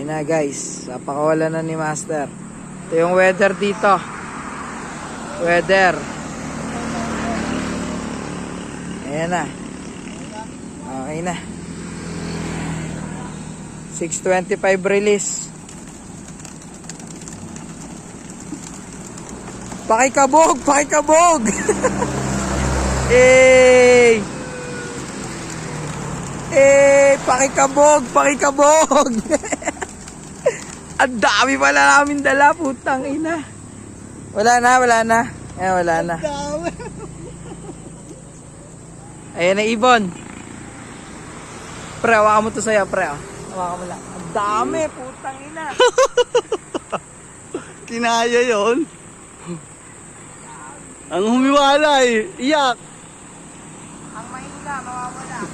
Ayun na guys, napakawala na ni Master. Ito yung weather dito. Weather. Ayan na. Okay na. 6:25 release. Pakikabog! Pakikabog! Eh! Pakikabog! Pakikabog! Ang dami pala namin dala, putang ina. Wala na, wala na. Eh, wala na. Ayan na, ibon. Pre, hawakan mo to sa'yo, pre. Hawakan mo lang. Ang dami, putang ina. Kinaya yon. Ang humiwalay, iyak. Ang mahina, mawawala.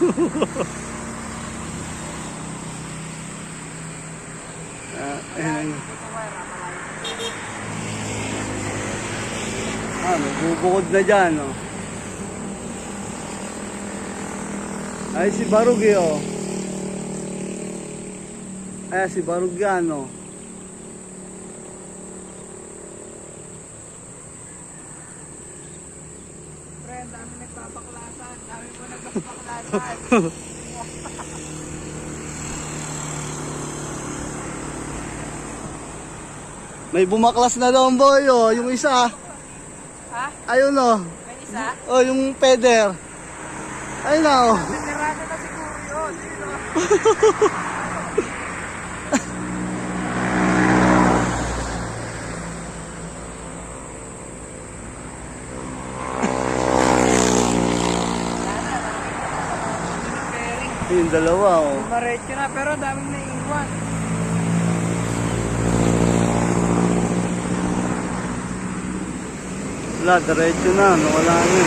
Nagbubukod na dyan, oh. Ay, si Barug, oh. Ay, si Barug yan, oh. Pre, ang dami nagpapaklasan. Dami po nagpapaklasan. May bumaklas na doon, boy, oh. Yung isa. Ha? Ayun, oh. May isa? Oh, yung peder. Ayun na, oh. Veterano na siguro yun. Ayun, oh. Yung dalawa, oh. Maretso na, pero daming naiiwan. Wala, diretso na. Nawala na.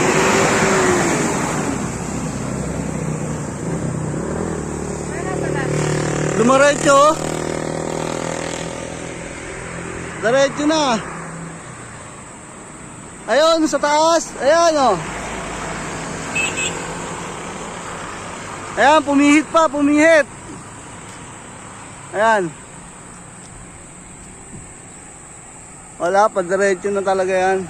Dumaretso, oh. Diretso na. Ayun, sa taas. Ayan, oh. Ayan, pumihit pa, pumihit. Ayan. Wala, padiretso na talaga yan.